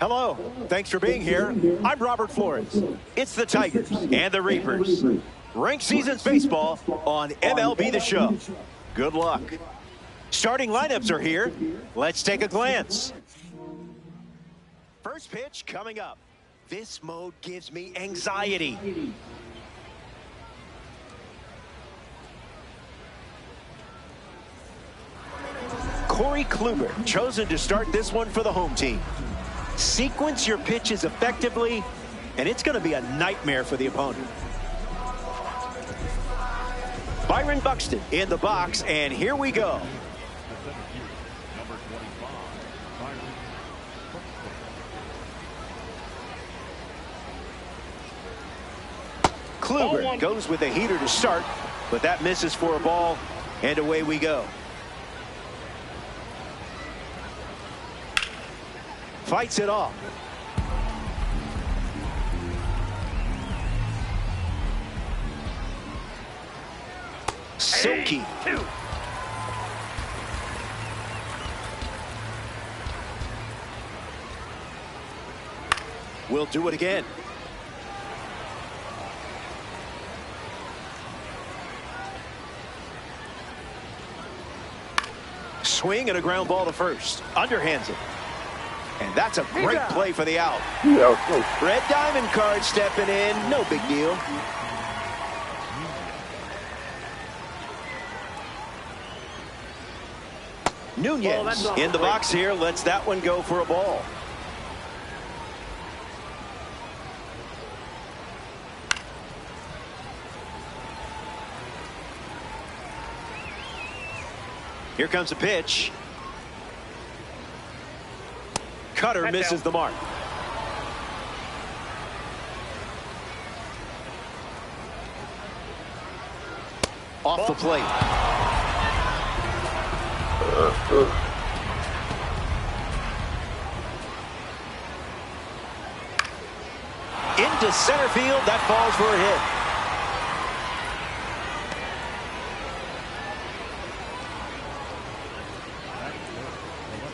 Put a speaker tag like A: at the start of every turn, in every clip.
A: Hello, thanks for being here. I'm Robert Flores. It's the Tigers and the Reapers. Ranked Seasons Baseball on MLB The Show. Good luck. Starting lineups are here. Let's take a glance. First pitch coming up. This mode gives me anxiety. Corey Kluber chosen to start this one for the home team. Sequence your pitches effectively, and it's going to be a nightmare for the opponent. Byron Buxton in the box, and here we go. Kluber goes with a heater to start, but that misses for a ball, and away we go. Fights it off. Silky. We'll do it again. Swing and a ground ball to first. Underhands it. And that's a great play for the out. Red Diamond card stepping in. No big deal. Nunez in the box here. Lets that one go for a ball. Here comes a pitch. Cutter misses the mark. Off the plate. Into center field. That falls for a hit.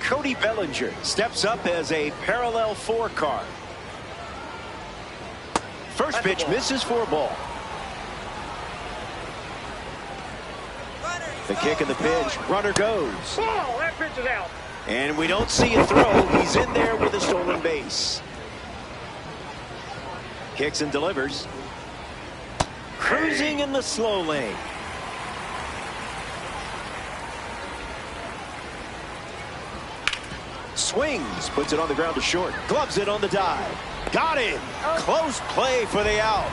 A: Cody Bellinger steps up as a parallel 4 card. First pitch misses for a ball. The kick and the pitch. Runner goes.
B: Ball. That pitch is out.
A: And we don't see a throw. He's in there with a stolen base. Kicks and delivers. Cruising in the slow lane. Swings, puts it on the ground to short. Gloves it on the dive. Got him. Close play for the out.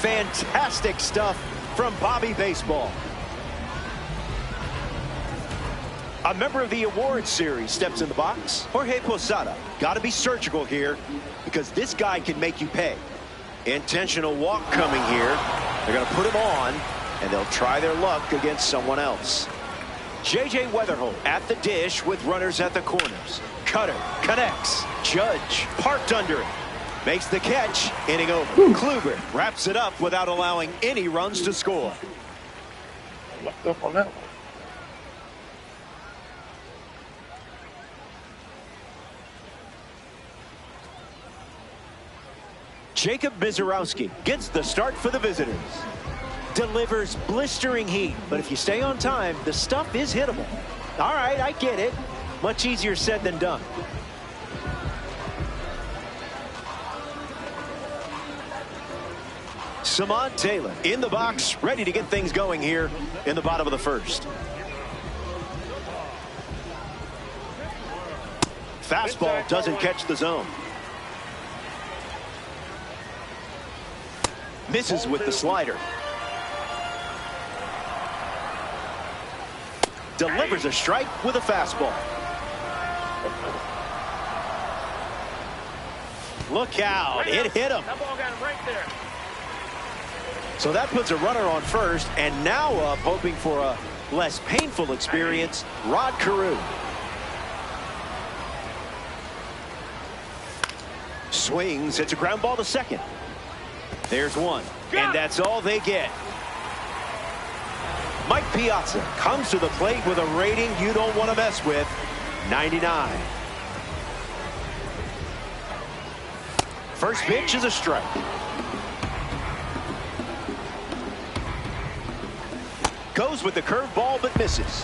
A: Fantastic stuff from Bobby Baseball. A member of the awards series steps in the box. Jorge Posada. Got to be surgical here because this guy can make you pay. Intentional walk coming here. They're going to put him on, and they'll try their luck against someone else. J.J. Weatherholt at the dish with runners at the corners. Cutter connects. Judge parked under it. Makes the catch. Inning over. Kluber wraps it up without allowing any runs to score.
C: Locked up on that one.
A: Jacob Mizorowski gets the start for the visitors. Delivers blistering heat, but if you stay on time, the stuff is hittable. All right, I get it. Much easier said than done. Samad Taylor in the box, ready to get things going here in the bottom of the first. Fastball doesn't catch the zone. Misses with the slider. Delivers a strike with a fastball. Look out. It hit him.
B: That ball got him right there.
A: So that puts a runner on first, and now up hoping for a less painful experience, Rod Carew. Swings. It's a ground ball to second. There's one. And that's all they get. Mike Piazza comes to the plate with a rating you don't want to mess with, 99. First pitch is a strike. Goes with the curveball but misses.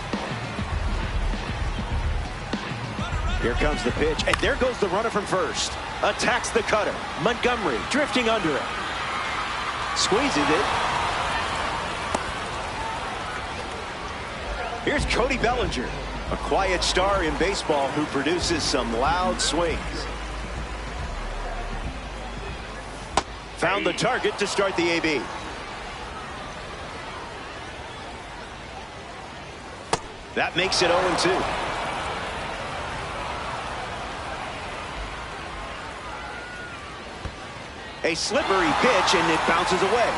A: Here comes the pitch, and there goes the runner from first. Attacks the cutter. Montgomery drifting under it. Squeezes it. Here's Cody Bellinger, a quiet star in baseball who produces some loud swings. Found the target to start the AB. That makes it 0-2. A slippery pitch, and it bounces away.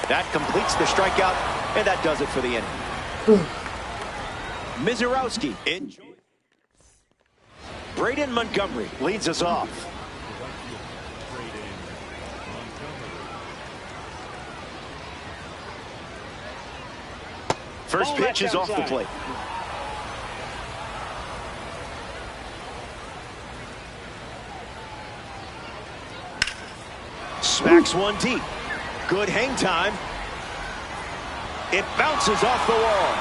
A: That completes the strikeout, and that does it for the inning. Mizorowski. Braden Montgomery leads us off. First pitch is off the plate. Smacks one deep. Good hang time. It bounces off the wall.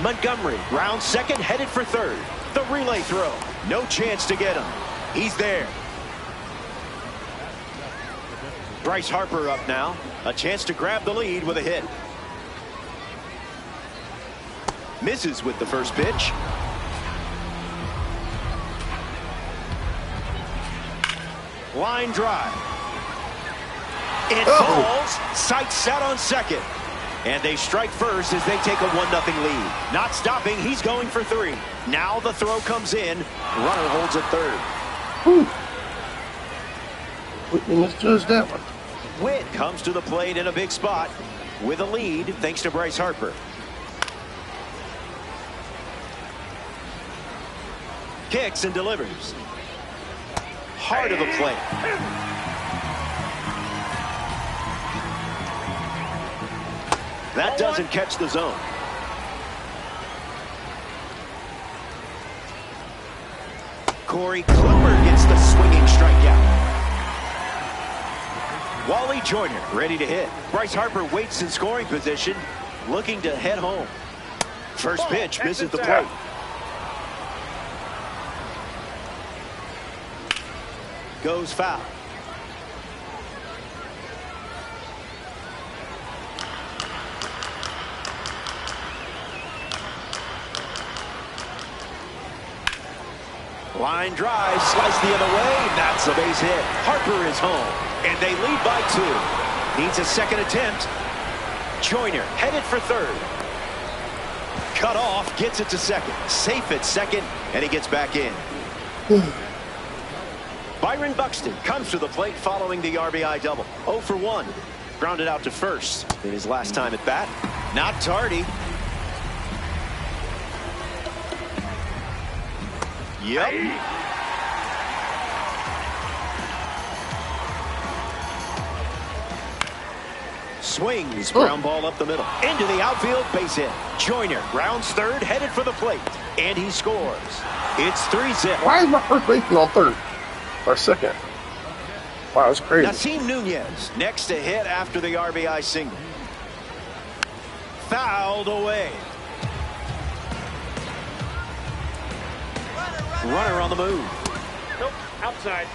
A: Montgomery rounds second, headed for third. The relay throw. No chance to get him. He's there. Bryce Harper up now. A chance to grab the lead with a hit. Misses with the first pitch. Line drive. It falls. Sight set on second. And they strike first as they take a 1-0 lead. Not stopping. He's going for three. Now the throw comes in. Runner holds at third.
C: We misjudged that one.
A: Witt comes to the plate in a big spot with a lead thanks to Bryce Harper. Kicks and delivers. Heart of the plate. That doesn't catch the zone. Corey Kluber gets the swinging strikeout. Wally Joyner ready to hit. Bryce Harper waits in scoring position, looking to head home. First pitch misses the plate. Goes foul. Line drive, sliced the other way. That's a base hit. Harper is home, and they lead by 2. Needs a second attempt. Joyner headed for third. Cut off, gets it to second. Safe at second, and he gets back in. Byron Buxton comes to the plate following the RBI double. 0 for 1. Grounded out to first in his last time at bat. Not tardy. Yep. Swings, ground ball up the middle. Into the outfield, base hit. Joyner rounds third, headed for the plate. And he scores. It's 3-0.
C: Why is my first baseman on third? Or second? Wow, that's crazy.
A: Nasim Nunez next to hit after the RBI single. Fouled away. Runner on the move.
B: Nope, outside.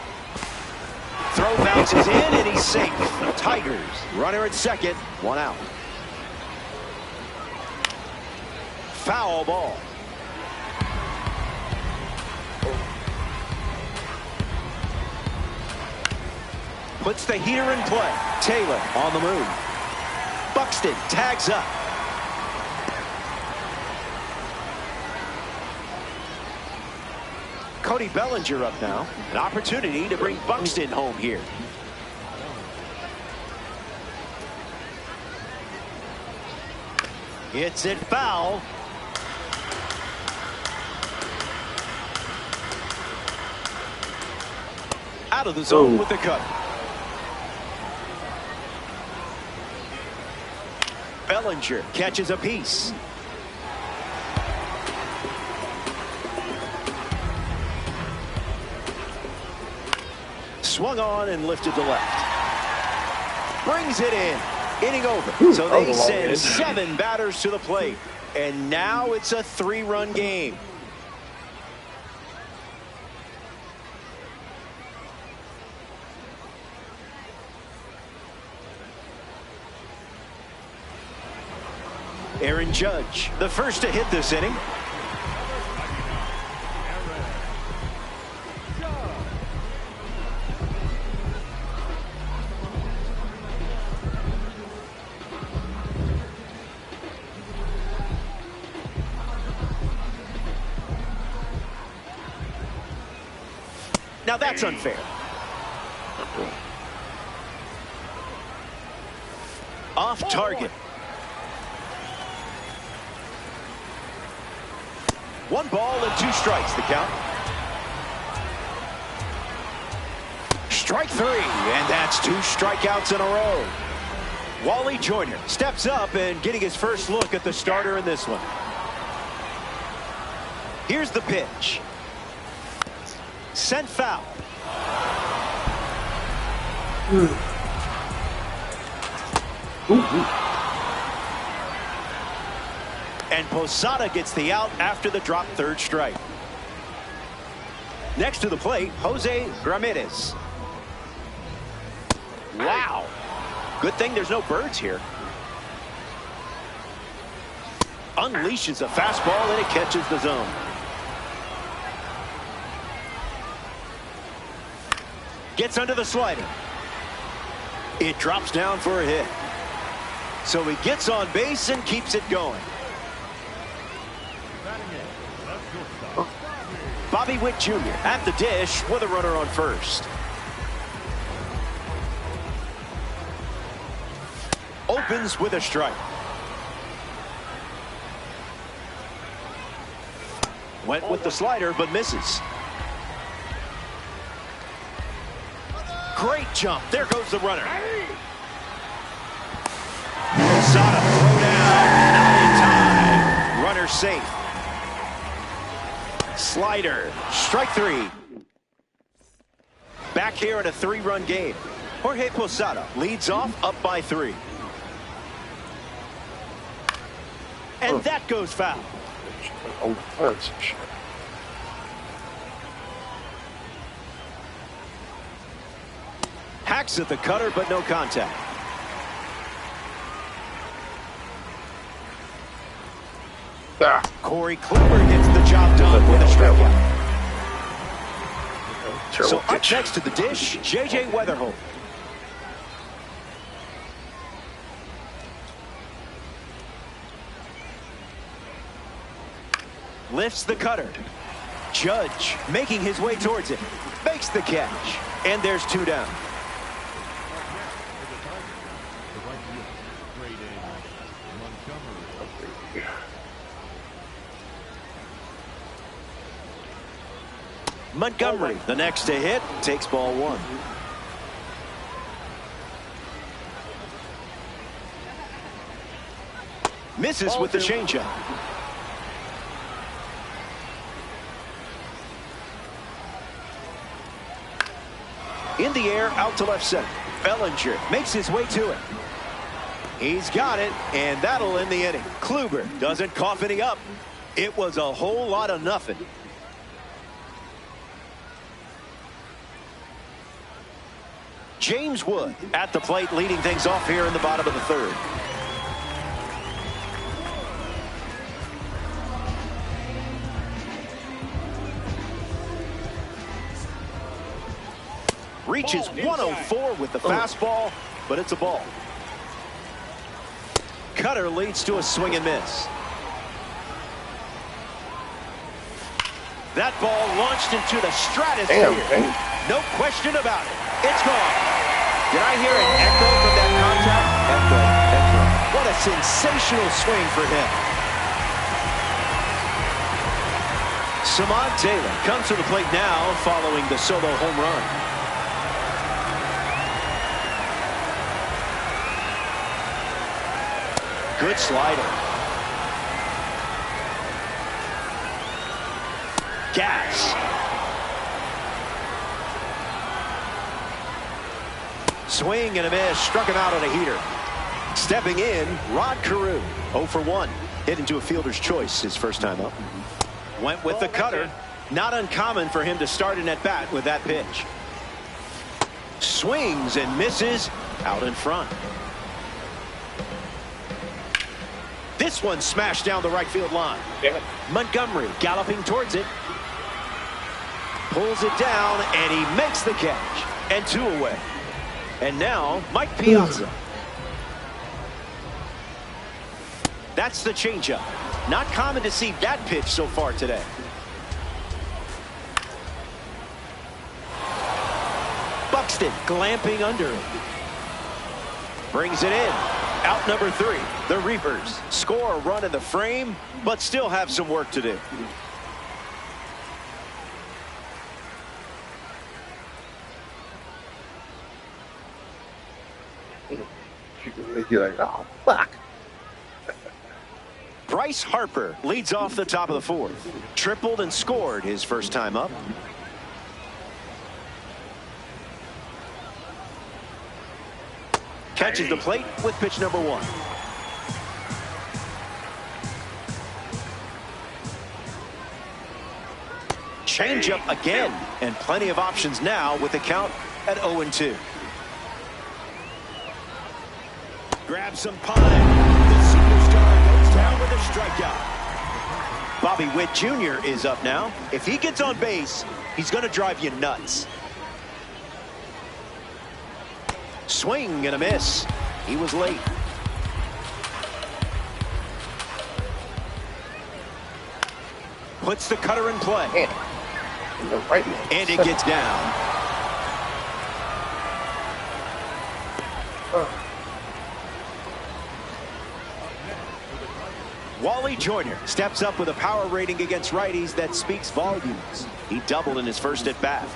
A: Throw bounces in, and he's safe. Tigers. Runner at second. 1 out. Foul ball. Puts the heater in play. Taylor on the move. Buxton tags up. Cody Bellinger up now. An opportunity to bring Buxton home here. Hits it foul. Out of the zone with the cut. Bellinger catches a piece. Swung on and lifted to left. Brings it in. Inning over.
C: Ooh,
A: So
C: that was
A: they
C: a long
A: send
C: hit.
A: 7 batters to the plate. And now it's a 3-run game. Aaron Judge, the first to hit this inning. Now that's unfair. Off target. 1 ball and 2 strikes, the count. Strike 3, and that's 2 strikeouts in a row. Wally Joyner steps up and getting his first look at the starter in this one. Here's the pitch. Sent foul. And Posada gets the out after the drop, 3rd strike. Next to the plate, Jose Ramirez. Wow. Good thing there's no birds here. Unleashes a fastball and it catches the zone. Gets under the slider. It drops down for a hit. So he gets on base and keeps it going. Bobby Witt Jr. at the dish with a runner on first. Opens with a strike. Went with the slider but misses. Great jump. There goes the runner. Posada throw down. Not in time. Runner safe. Slider. Strike 3. Back here in a 3-run game. Jorge Posada leads off up by 3. And that goes foul.
C: Oh, that's shit.
A: Hacks at the cutter, but no contact. Corey Kluber gets the job done with a strikeout. So up next to the dish, J.J. Weatherholt. Lifts the cutter. Judge making his way towards it. Makes the catch. And there's 2 down. Montgomery, the next to hit, takes ball 1. Misses with the changeup. In the air, out to left center. Bellinger makes his way to it. He's got it, and that'll end the inning. Kluber doesn't cough any up. It was a whole lot of nothing. James Wood at the plate, leading things off here in the bottom of the 3rd. Reaches 104 with the fastball, but it's a ball. Cutter leads to a swing and miss. That ball launched into the stratosphere. No question about it. It's gone. Did I hear an echo from that contact? Echo. What a sensational swing for him. Samad Taylor comes to the plate now following the solo home run. Good slider. Gas. Swing and a miss. Struck him out on a heater. Stepping in, Rod Carew. 0 for 1. Hit into a fielder's choice his first time up. Went with the cutter. Not uncommon for him to start an at-bat with that pitch. Swings and misses out in front. This one smashed down the right field line. Montgomery galloping towards it. Pulls it down, and he makes the catch. And 2 away. And now, Mike Piazza. That's the changeup. Not common to see that pitch so far today. Buxton glamping under it. Brings it in. Out number 3. The Reapers score a run in the frame, but still have some work to do.
C: You're like, oh, fuck.
A: Bryce Harper leads off the top of the 4th. Tripled and scored his first time up. Catches the plate with pitch number 1. Changeup again, and plenty of options now with the count at 0-2. Grabs some pine. The superstar goes down with a strikeout. Bobby Witt Jr. is up now. If he gets on base, he's going to drive you nuts. Swing and a miss. He was late. Puts the cutter in play. And it gets down. Wally Joyner steps up with a power rating against righties that speaks volumes. He doubled in his first at bat.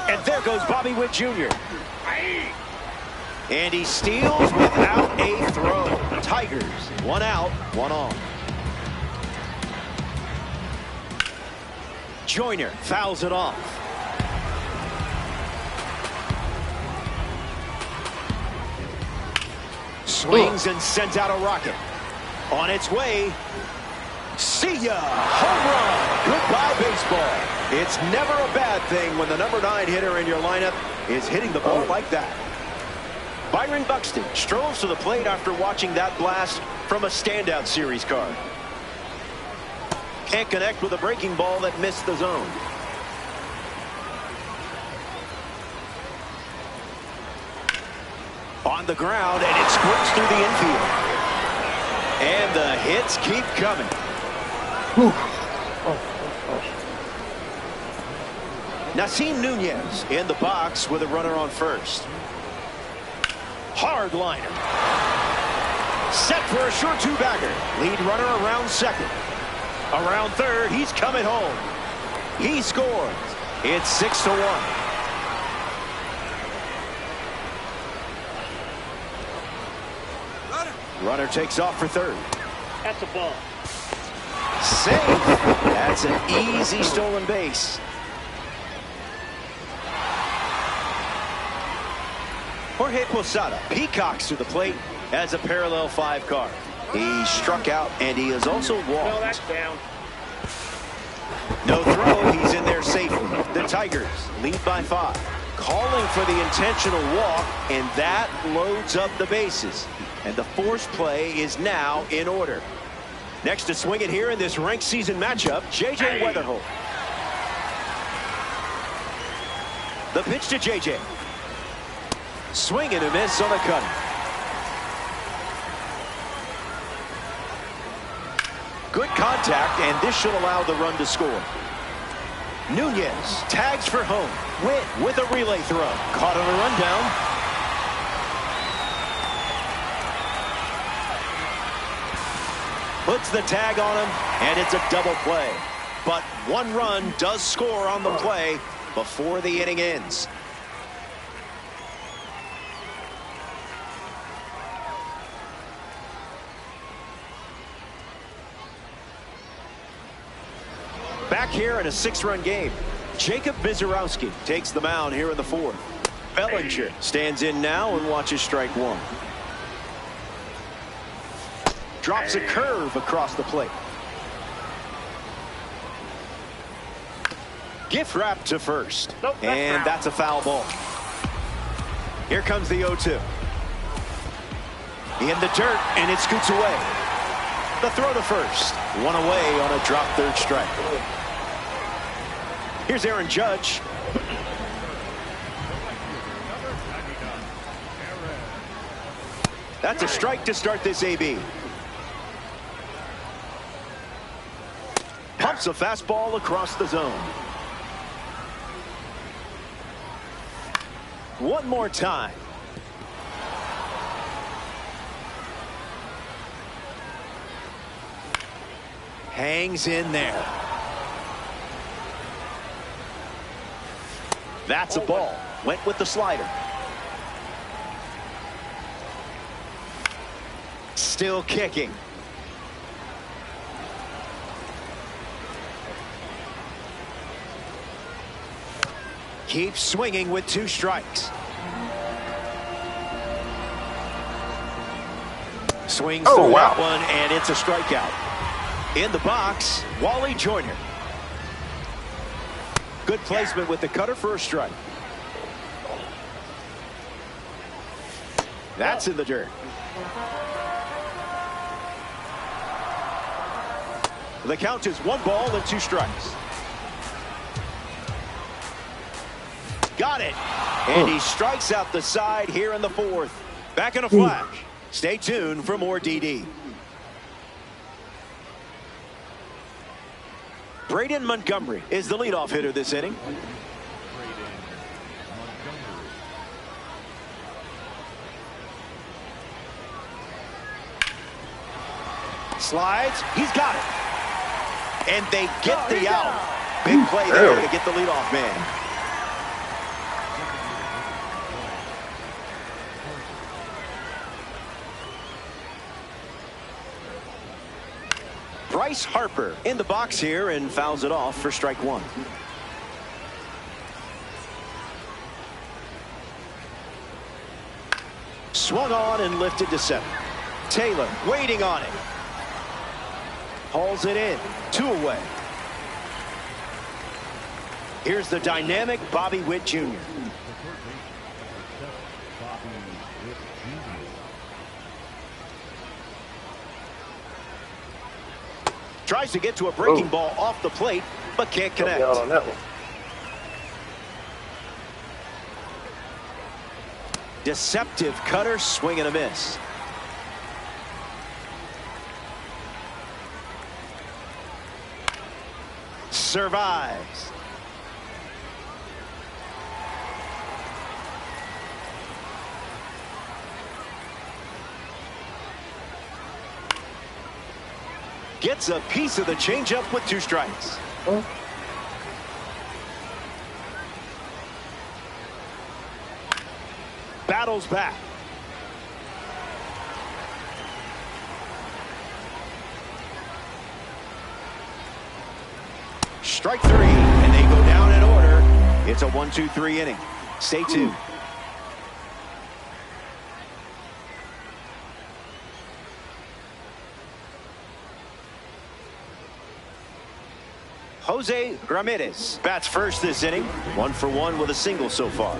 A: And there goes Bobby Witt Jr. And he steals without a throw. Tigers, 1 out, 1 on. Joyner fouls it off. Swings and sent out a rocket. On its way. See ya! Home run! Goodbye, baseball. It's never a bad thing when the number 9 hitter in your lineup is hitting the ball like that. Byron Buxton strolls to the plate after watching that blast from a standout series card. Can't connect with a breaking ball that missed the zone. On the ground, and it squirts through the infield. And the hits keep coming. Nasim Nunez in the box with a runner on first. Hard liner. Set for a short 2-bagger. Lead runner around second. Around third, he's coming home. He scores. It's 6-1. Runner takes off for third.
B: That's a ball.
A: Safe. That's an easy stolen base. Jorge Posada peacocks to the plate as a parallel 5 card. He struck out, and he has also walked.
B: No, that's down.
A: No throw. He's in there safely. The Tigers lead by 5. Calling for the intentional walk, and that loads up the bases. And the force play is now in order. Next to swing it here in this ranked season matchup, J.J. Weatherholt. The pitch to J.J. Swing and a miss on a cutter. Good contact, and this should allow the run to score. Nunez tags for home. Witt with a relay throw. Caught on a rundown. Puts the tag on him, and it's a double play. But 1 run does score on the play before the inning ends. Back here in a 6-run game, Jacob Mizorowski takes the mound here in the 4th. Bellinger stands in now and watches strike 1. Drops a curve across the plate. Gift wrap to first.
B: Nope,
A: and that's a foul ball. Here comes the 0-2. In the dirt, and it scoots away. The throw to first. One away on a drop third strike. Here's Aaron Judge. That's a strike to start this AB. Pumps a fastball across the zone. One more time. Hangs in there. That's a ball. Went with the slider. Still kicking. Keeps swinging with 2 strikes. Swings through that one, and it's a strikeout. In the box, Wally Joyner. Good placement with the cutter for a strike. That's in the dirt. The count is 1 ball and 2 strikes. Got it. And he strikes out the side here in the 4th. Back in a flash. Stay tuned for more DD. Braden Montgomery is the leadoff hitter this inning. Slides. He's got it. And they get the out. Big play there to get the leadoff man. Bryce Harper in the box here and fouls it off for strike 1. Swung on and lifted to 7. Taylor waiting on it. Hauls it in. 2 away. Here's the dynamic Bobby Witt Jr. Tries to get to a breaking ball off the plate, but can't connect.
C: Out on that one.
A: Deceptive cutter, swing and a miss. Survives. Gets a piece of the changeup with 2 strikes. Battles back. Strike 3, and they go down in order. It's a 1-2-3 inning. Stay tuned. Jose Ramirez bats first this inning. 1 for 1 with a single so far.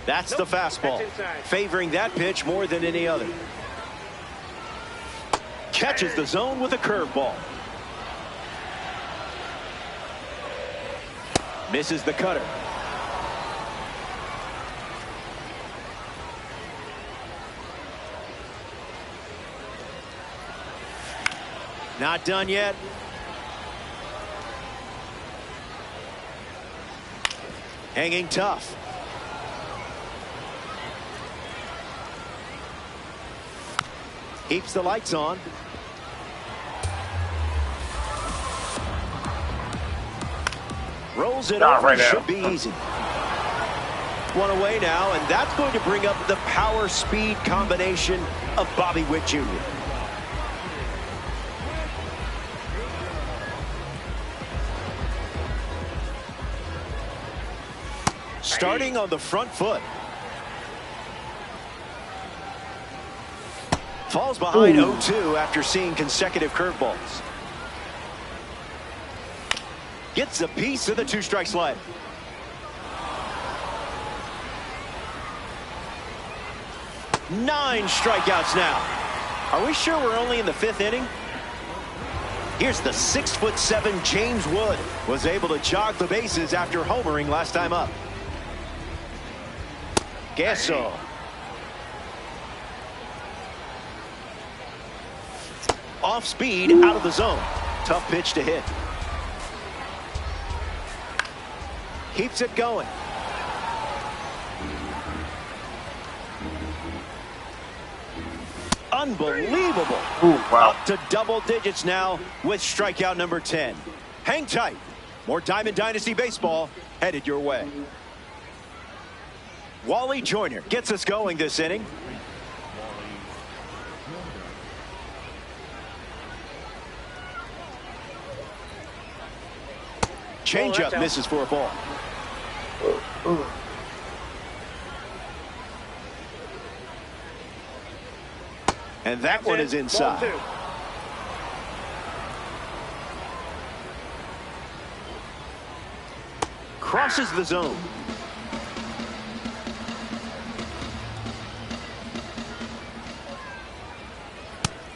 A: That's the fastball, favoring that pitch more than any other. Catches the zone with a curveball. Misses the cutter. Not done yet. Hanging tough. Keeps the lights on. Rolls it over.
C: Right
A: should be easy. one away now, and that's going to bring up the power-speed combination of Bobby Witt Jr. Starting on the front foot. Falls behind 0-2 after seeing consecutive curveballs. Gets a piece of the two-strike slide. Nine strikeouts now. Are we sure we're only in the fifth inning? Here's the 6'7" James Wood. Was able to jog the bases after homering last time up. Gasso. Off speed, out of the zone. Tough pitch to hit. Keeps it going. Unbelievable.
C: Ooh, wow.
A: Up to double digits now with strikeout number 10. Hang tight. More Diamond Dynasty baseball headed your way. Wally Joyner gets us going this inning. Changeup misses for a ball. And that one is inside. Crosses the zone.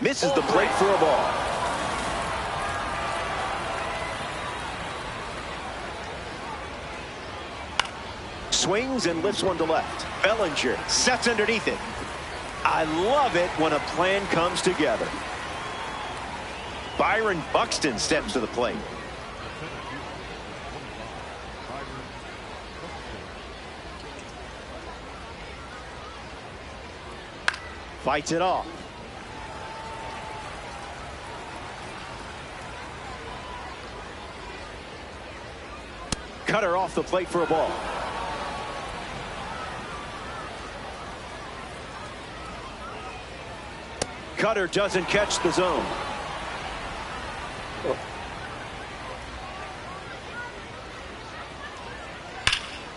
A: Misses the plate for a ball. Swings and lifts one to left. Bellinger sets underneath it. I love it when a plan comes together. Byron Buxton steps to the plate. Fights it off. Cutter off the plate for a ball. Cutter doesn't catch the zone.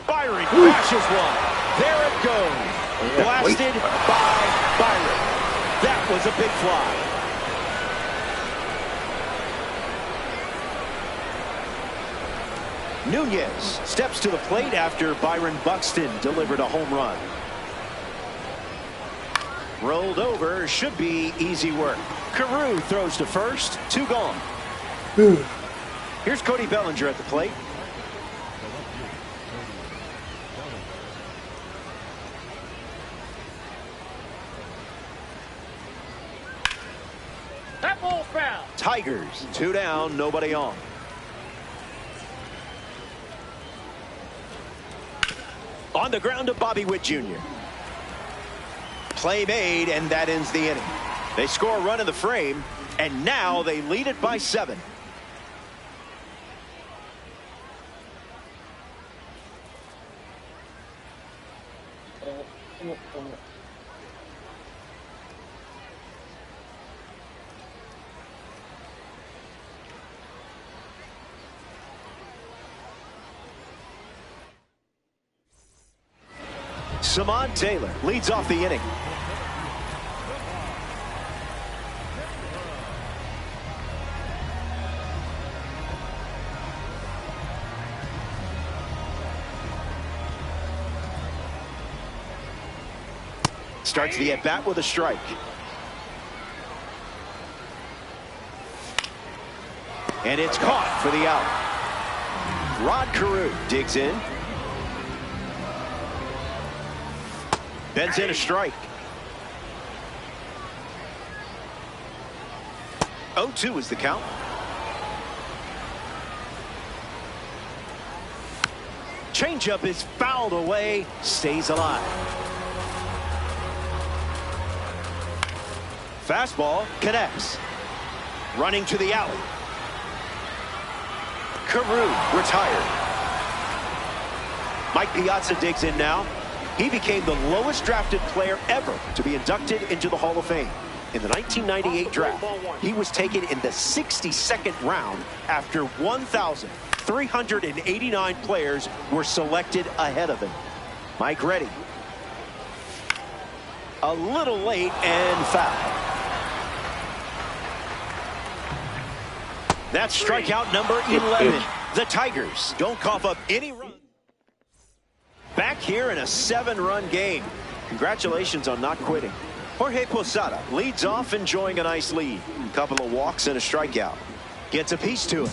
A: Byron crashes one. There it goes. Blasted by Byron. That was a big fly. Nunez steps to the plate after Byron Buxton delivered a home run. Rolled over, should be easy work. Carew throws to first, 2 gone. Here's Cody Bellinger at the plate.
B: That ball foul.
A: Tigers, 2 down, nobody on. On the ground to Bobby Witt Jr. Play made, and that ends the inning. They score a run in the frame, and now they lead it by 7. Samad Taylor leads off the inning. Starts the at-bat with a strike. And it's caught for the out. Rod Carew digs in. Bends in a strike. 0-2 is the count. Changeup is fouled away, stays alive. Fastball connects. Running to the alley. Carew retired. Mike Piazza digs in now. He became the lowest drafted player ever to be inducted into the Hall of Fame. In the 1998 draft, he was taken in the 62nd round after 1,389 players were selected ahead of him. Mike ready. A little late and foul. That's strikeout number 11. The Tigers don't cough up any runs. Back here in a 7-run game. Congratulations on not quitting. Jorge Posada leads off, enjoying a nice lead. A couple of walks and a strikeout. Gets a piece to it.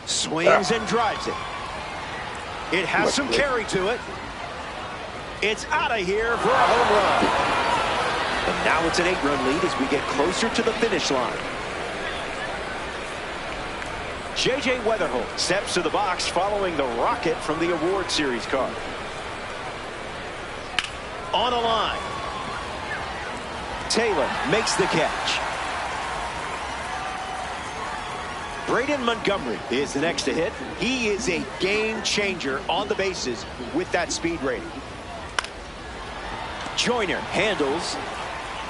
A: Swings and drives it. It has some carry to it. It's out of here for a home run. And now it's an 8-run lead as we get closer to the finish line. J.J. Weatherholt steps to the box following the rocket from the award series card. On a line. Taylor makes the catch. Braden Montgomery is the next to hit. He is a game changer on the bases with that speed rating. Joyner handles,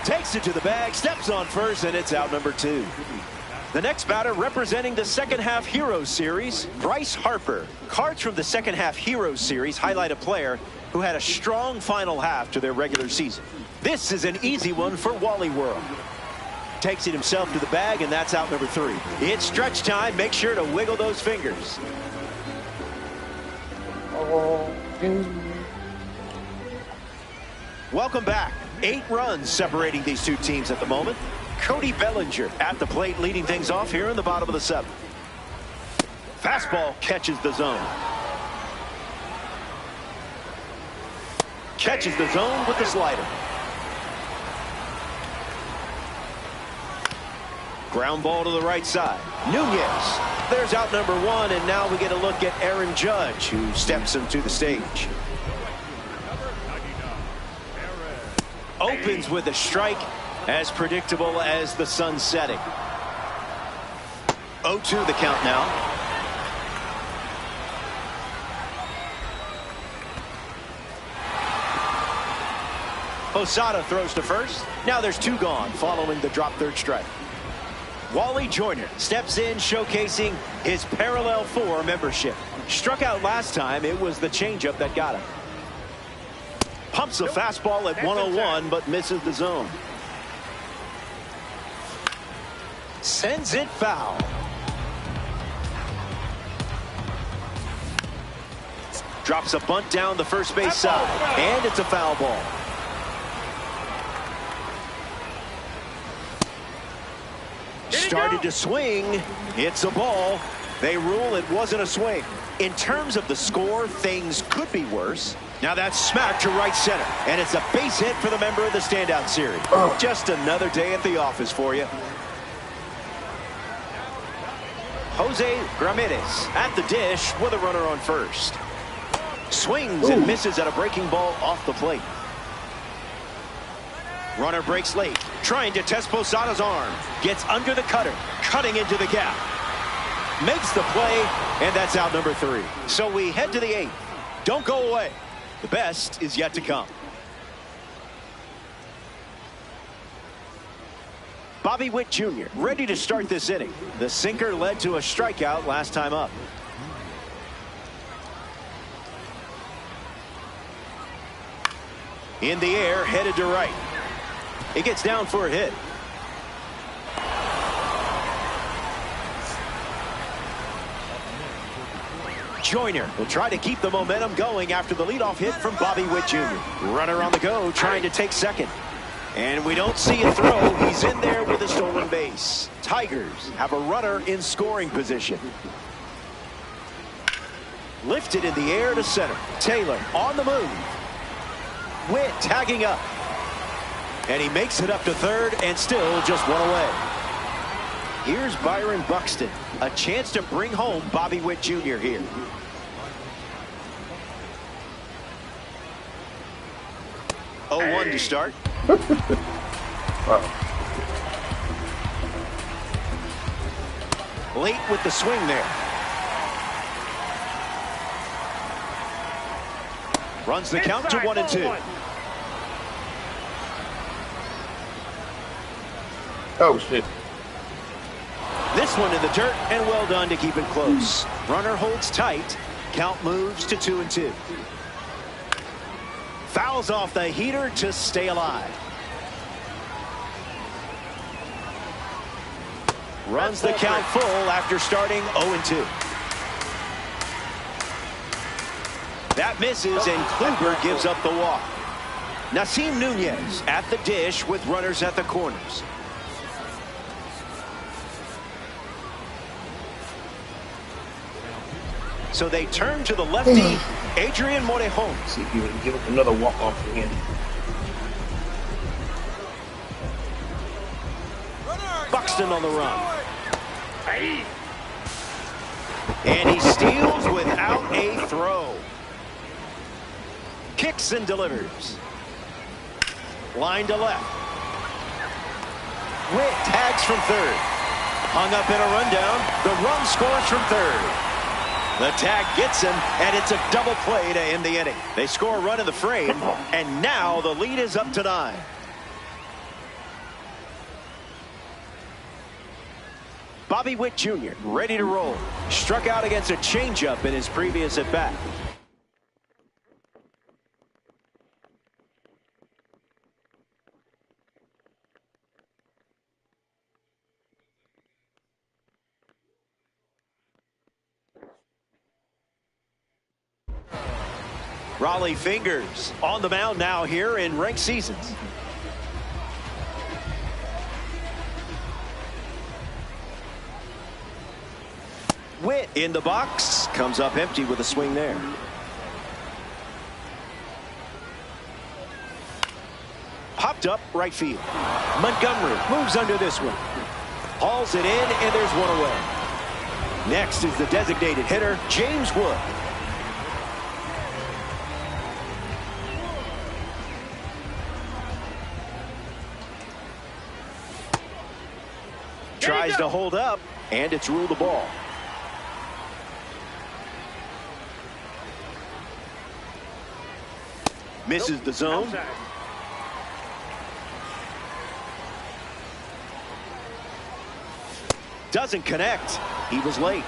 A: takes it to the bag, steps on first, and it's out number 2. The next batter representing the second half Heroes Series, Bryce Harper. Cards from the second half Heroes Series highlight a player who had a strong final half to their regular season. This is an easy one for Wally World. Takes it himself to the bag, and that's out number 3. It's stretch time. Make sure to wiggle those fingers. Welcome back. 8 runs separating these two teams at the moment. Cody Bellinger at the plate, leading things off here in the bottom of the 7th. Fastball catches the zone. Catches the zone with the slider. Ground ball to the right side. Nunez. There's out number 1, and now we get a look at Aaron Judge, who steps into the stage. Opens with a strike, as predictable as the sun setting. 0-2 the count now. Posada throws to first. Now there's 2 gone following the drop third strike. Wally Joyner steps in, showcasing his parallel 4 membership. Struck out last time. It was the changeup that got him. Pumps a fastball at 101, but misses the zone. Sends it foul. Drops a bunt down the first base side, and it's a foul ball. Started to swing. It's a ball. They rule it wasn't a swing. In terms of the score, things could be worse. Now that's smacked to right center, and it's a base hit for the member of the standout series. Just another day at the office for you. Jose Ramirez at the dish with a runner on first. Swings and misses at a breaking ball off the plate. Runner breaks late, trying to test Posada's arm. Gets under the cutter, cutting into the gap. Makes the play, and that's out number 3. So we head to the 8th. Don't go away. The best is yet to come. Bobby Witt Jr. ready to start this inning. The sinker led to a strikeout last time up. In the air, headed to right. It gets down for a hit. Joyner will try to keep the momentum going after the leadoff hit from Bobby Witt Jr. Runner on the go, trying to take second. And we don't see a throw. He's in there with a stolen base. Tigers have a runner in scoring position. Lifted in the air to center. Taylor on the move. Witt tagging up. And he makes it up to third, and still just 1 away. Here's Byron Buxton. A chance to bring home Bobby Witt Jr. here. Oh, 1 to start.
C: Wow.
A: Late with the swing there. Runs the count to 1-2.
C: Oh, shit.
A: This one in the dirt, and well done to keep it close. Runner holds tight. Count moves to 2-2. Fouls off the heater to stay alive. Runs the count full after starting 0-2. That misses, and Kluber gives up the walk. Nasim Nunez at the dish with runners at the corners. So they turn to the lefty, Adrian Morejon.
C: See if you can give up another walk-off again.
A: Buxton on the run. And he steals without a throw. Kicks and delivers. Line to left. Witt tags from third. Hung up in a rundown. The run scores from third. The tag gets him, and it's a double play to end the inning. They score a run in the frame, and now the lead is up to 9. Bobby Witt Jr. ready to roll. Struck out against a changeup in his previous at-bat. Raleigh Fingers on the mound now here in ranked seasons. Witt in the box, comes up empty with a swing there. Popped up right field. Montgomery moves under this one. Hauls it in, and there's one away. Next is the designated hitter, James Wood. Tries to hold up, and it's ruled a ball. Misses the zone. Doesn't connect. He was late.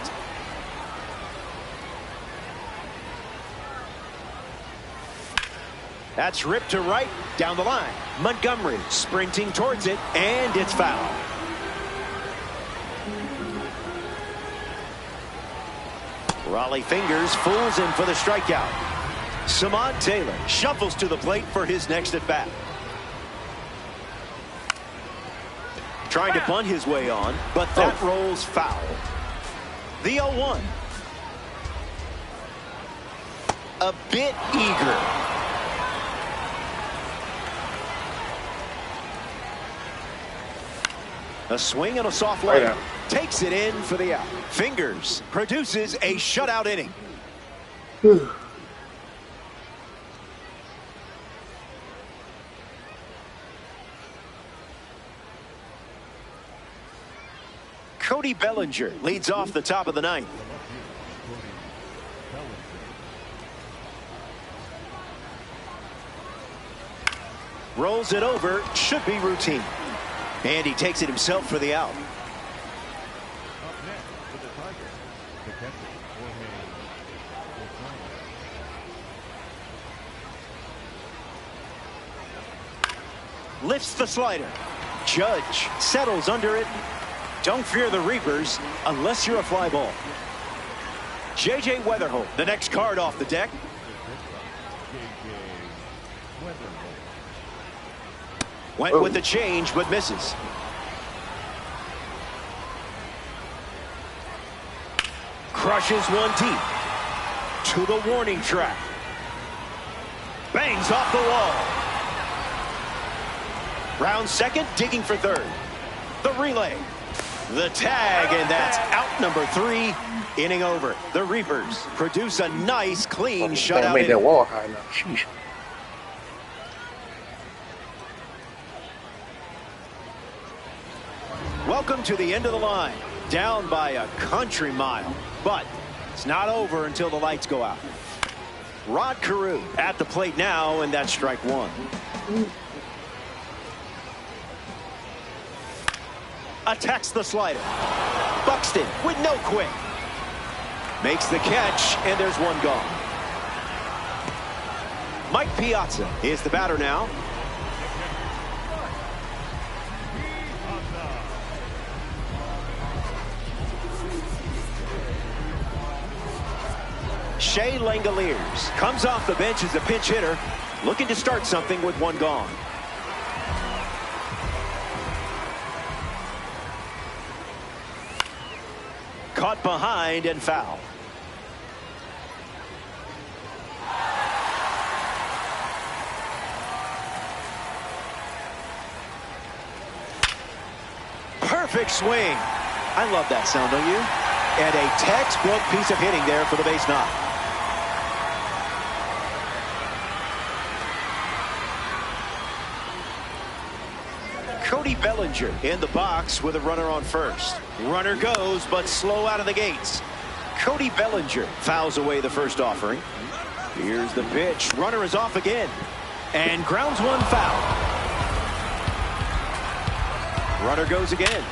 A: That's ripped to right, down the line. Montgomery sprinting towards it, and it's foul. Raleigh Fingers fools him for the strikeout. Samad Taylor shuffles to the plate for his next at-bat. Trying to bunt his way on, but that rolls foul. The 0-1. A bit eager. A swing and a soft leg. Takes it in for the out. Fingers produces a shutout inning. Cody Bellinger leads off the top of the 9th. Rolls it over, should be routine. And he takes it himself for the out. Lifts the slider. Judge settles under it. Don't fear the Reapers unless you're a fly ball. J.J. Weatherholt, the next card off the deck. Went with the change, but misses. Crushes one deep. To the warning track. Bangs off the wall. Round second, digging for third. The relay. The tag, and that's out number 3. Inning over. The Reapers produce a nice, clean shutout.
C: Made that wall high enough. Sheesh.
A: Welcome to the end of the line. Down by a country mile, but it's not over until the lights go out. Rod Carew at the plate now, and that's strike one. Attacks the slider. Buxton with no quick. Makes the catch, and there's one gone. Mike Piazza is the batter now. Shea Langoliers comes off the bench as a pinch hitter, looking to start something with one gone. Caught behind and foul. Perfect swing. I love that sound, don't you? And a textbook piece of hitting there for the base knock. Cody Bellinger in the box with a runner on first. Runner goes, but slow out of the gates. Cody Bellinger fouls away the first offering. Here's the pitch. Runner is off again. And grounds one foul. Runner goes again.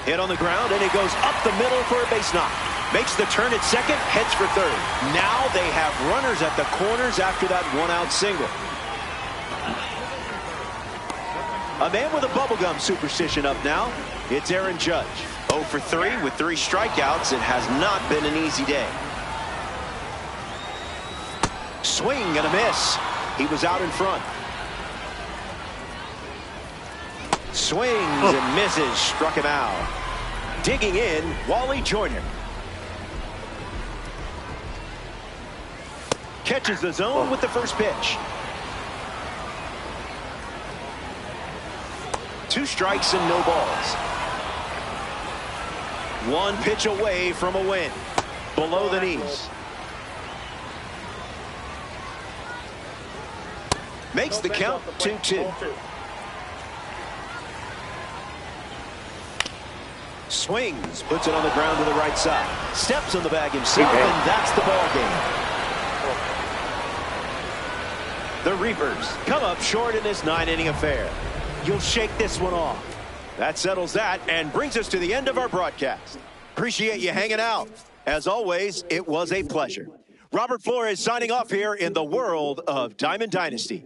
A: Hit on the ground, and it goes up the middle for a base knock. Makes the turn at second, heads for third. Now they have runners at the corners after that one-out single. A man with a bubblegum superstition up now. It's Aaron Judge. 0 for 3 with 3 strikeouts. It has not been an easy day. Swing and a miss. He was out in front. Swings and misses. Struck him out. Digging in, Wally Joyner. Catches the zone with the first pitch. 2 strikes and no balls. 1 pitch away from a win. Below the knees. Makes the count 2-2. Swings, puts it on the ground to the right side. Steps on the bag himself, and that's the ball game. The Reapers come up short in this 9-inning affair. You'll shake this one off. That settles that and brings us to the end of our broadcast. Appreciate you hanging out. As always, it was a pleasure. Robert Flores signing off here in the world of Diamond Dynasty.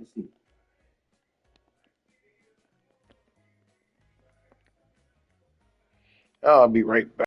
C: I'll be right back.